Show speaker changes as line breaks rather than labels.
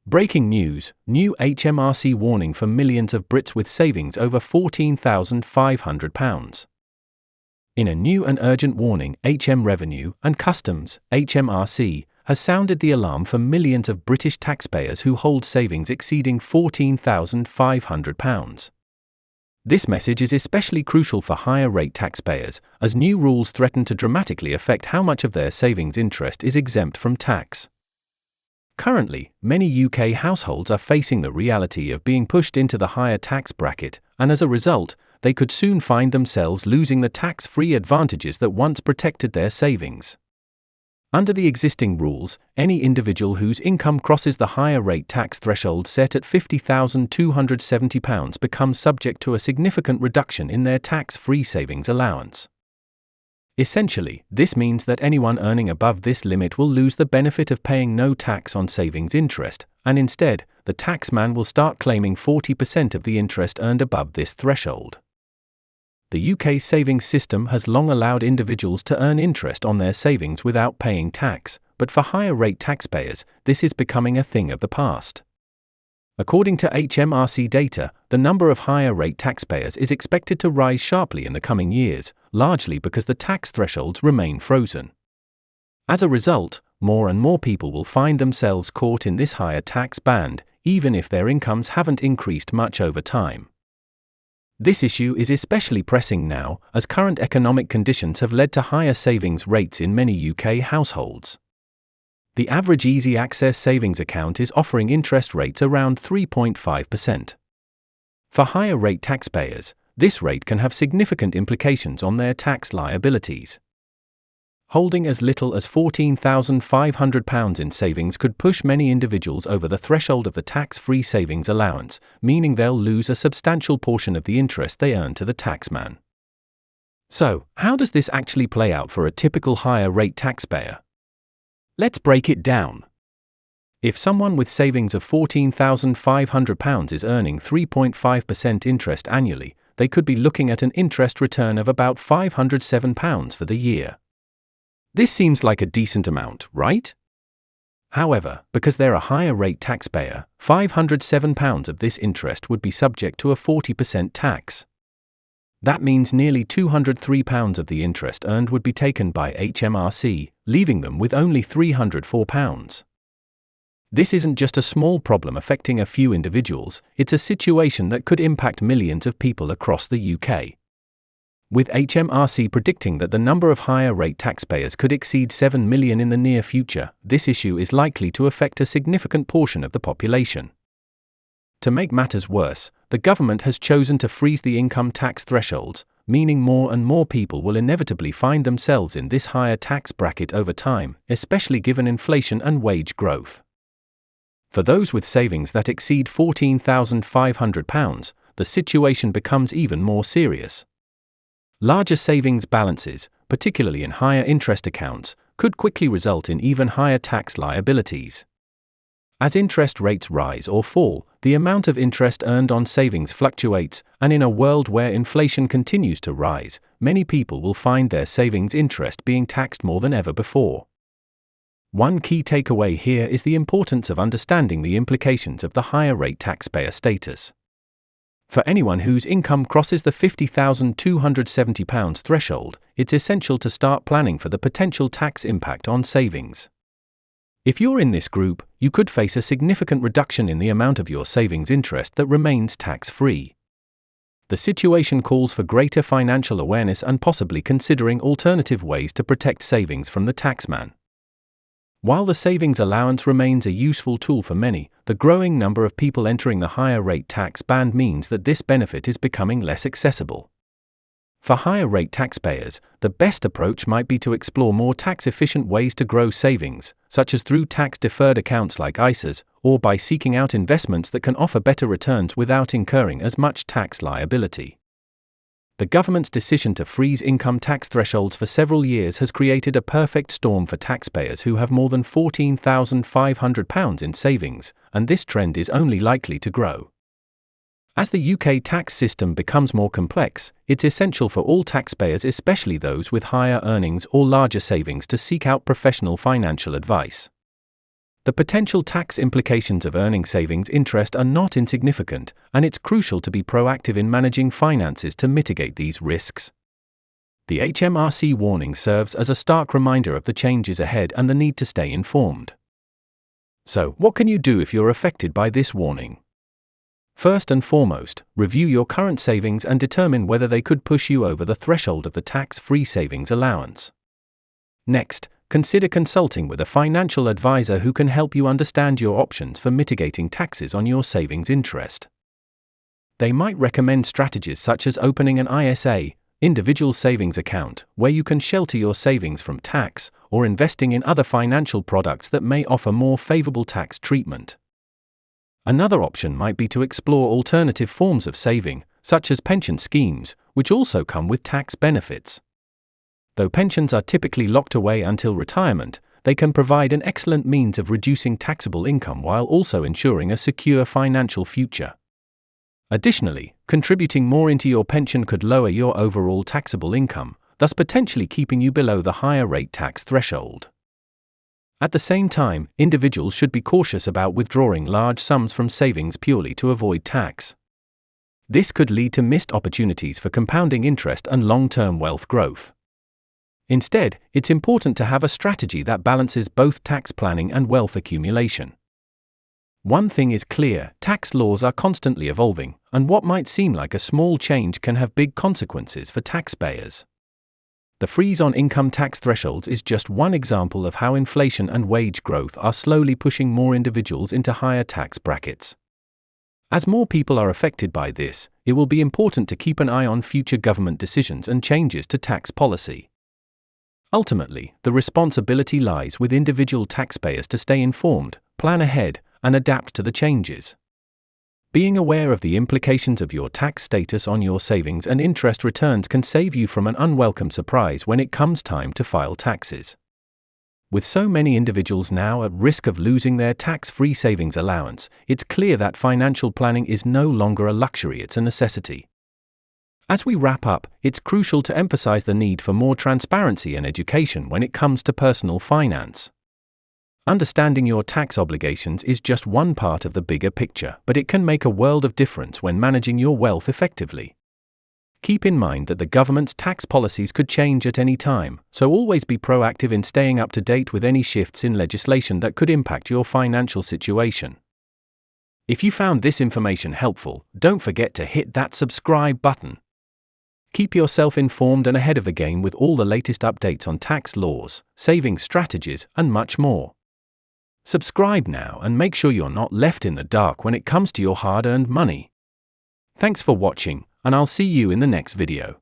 Breaking news, new HMRC warning for millions of Brits with savings over £14,500. In a new and urgent warning, Revenue and Customs, HMRC, has sounded the alarm for millions of British taxpayers who hold savings exceeding £14,500. This message is especially crucial for higher-rate taxpayers, as new rules threaten to dramatically affect how much of their savings interest is exempt from tax. Currently, many UK households are facing the reality of being pushed into the higher tax bracket, and as a result, they could soon find themselves losing the tax-free advantages that once protected their savings. Under the existing rules, any individual whose income crosses the higher rate tax threshold set at £50,270 becomes subject to a significant reduction in their tax-free savings allowance. Essentially, this means that anyone earning above this limit will lose the benefit of paying no tax on savings interest, and instead, the taxman will start claiming 40% of the interest earned above this threshold. The UK savings system has long allowed individuals to earn interest on their savings without paying tax, but for higher-rate taxpayers, this is becoming a thing of the past. According to HMRC data, the number of higher-rate taxpayers is expected to rise sharply in the coming years, largely because the tax thresholds remain frozen. As a result, more and more people will find themselves caught in this higher tax band, even if their incomes haven't increased much over time. This issue is especially pressing now, as current economic conditions have led to higher savings rates in many UK households. The average easy access savings account is offering interest rates around 3.5%. For higher rate taxpayers, this rate can have significant implications on their tax liabilities. Holding as little as £14,500 in savings could push many individuals over the threshold of the tax-free savings allowance, meaning they'll lose a substantial portion of the interest they earn to the taxman. So, how does this actually play out for a typical higher rate taxpayer? Let's break it down. If someone with savings of £14,500 is earning 3.5% interest annually, they could be looking at an interest return of about £507 for the year. This seems like a decent amount, right? However, because they're a higher rate taxpayer, £507 of this interest would be subject to a 40% tax. That means nearly £203 of the interest earned would be taken by HMRC, leaving them with only £304. This isn't just a small problem affecting a few individuals, it's a situation that could impact millions of people across the UK. With HMRC predicting that the number of higher rate taxpayers could exceed 7 million in the near future, this issue is likely to affect a significant portion of the population. To make matters worse, the government has chosen to freeze the income tax thresholds, meaning more and more people will inevitably find themselves in this higher tax bracket over time, especially given inflation and wage growth. For those with savings that exceed £14,500, the situation becomes even more serious. Larger savings balances, particularly in higher interest accounts, could quickly result in even higher tax liabilities. As interest rates rise or fall, the amount of interest earned on savings fluctuates, and in a world where inflation continues to rise, many people will find their savings interest being taxed more than ever before. One key takeaway here is the importance of understanding the implications of the higher rate taxpayer status. For anyone whose income crosses the £50,270 threshold, it's essential to start planning for the potential tax impact on savings. If you're in this group, you could face a significant reduction in the amount of your savings interest that remains tax-free. The situation calls for greater financial awareness and possibly considering alternative ways to protect savings from the taxman. While the savings allowance remains a useful tool for many, the growing number of people entering the higher rate tax band means that this benefit is becoming less accessible. For higher rate taxpayers, the best approach might be to explore more tax-efficient ways to grow savings, such as through tax-deferred accounts like ISAs, or by seeking out investments that can offer better returns without incurring as much tax liability. The government's decision to freeze income tax thresholds for several years has created a perfect storm for taxpayers who have more than £14,500 in savings, and this trend is only likely to grow. As the UK tax system becomes more complex, it's essential for all taxpayers, especially those with higher earnings or larger savings, to seek out professional financial advice. The potential tax implications of earning savings interest are not insignificant, and it's crucial to be proactive in managing finances to mitigate these risks. The HMRC warning serves as a stark reminder of the changes ahead and the need to stay informed. So, what can you do if you're affected by this warning? First and foremost, review your current savings and determine whether they could push you over the threshold of the tax-free savings allowance. Next, consider consulting with a financial advisor who can help you understand your options for mitigating taxes on your savings interest. They might recommend strategies such as opening an ISA, individual savings account, where you can shelter your savings from tax, or investing in other financial products that may offer more favorable tax treatment. Another option might be to explore alternative forms of saving, such as pension schemes, which also come with tax benefits. Though pensions are typically locked away until retirement, they can provide an excellent means of reducing taxable income while also ensuring a secure financial future. Additionally, contributing more into your pension could lower your overall taxable income, thus potentially keeping you below the higher rate tax threshold. At the same time, individuals should be cautious about withdrawing large sums from savings purely to avoid tax. This could lead to missed opportunities for compounding interest and long-term wealth growth. Instead, it's important to have a strategy that balances both tax planning and wealth accumulation. One thing is clear: tax laws are constantly evolving, and what might seem like a small change can have big consequences for taxpayers. The freeze on income tax thresholds is just one example of how inflation and wage growth are slowly pushing more individuals into higher tax brackets. As more people are affected by this, it will be important to keep an eye on future government decisions and changes to tax policy. Ultimately, the responsibility lies with individual taxpayers to stay informed, plan ahead, and adapt to the changes. Being aware of the implications of your tax status on your savings and interest returns can save you from an unwelcome surprise when it comes time to file taxes. With so many individuals now at risk of losing their tax-free savings allowance, it's clear that financial planning is no longer a luxury, it's a necessity. As we wrap up, it's crucial to emphasize the need for more transparency and education when it comes to personal finance. Understanding your tax obligations is just one part of the bigger picture, but it can make a world of difference when managing your wealth effectively. Keep in mind that the government's tax policies could change at any time, so always be proactive in staying up to date with any shifts in legislation that could impact your financial situation. If you found this information helpful, don't forget to hit that subscribe button. Keep yourself informed and ahead of the game with all the latest updates on tax laws, saving strategies, and much more. Subscribe now and make sure you're not left in the dark when it comes to your hard-earned money. Thanks for watching, and I'll see you in the next video.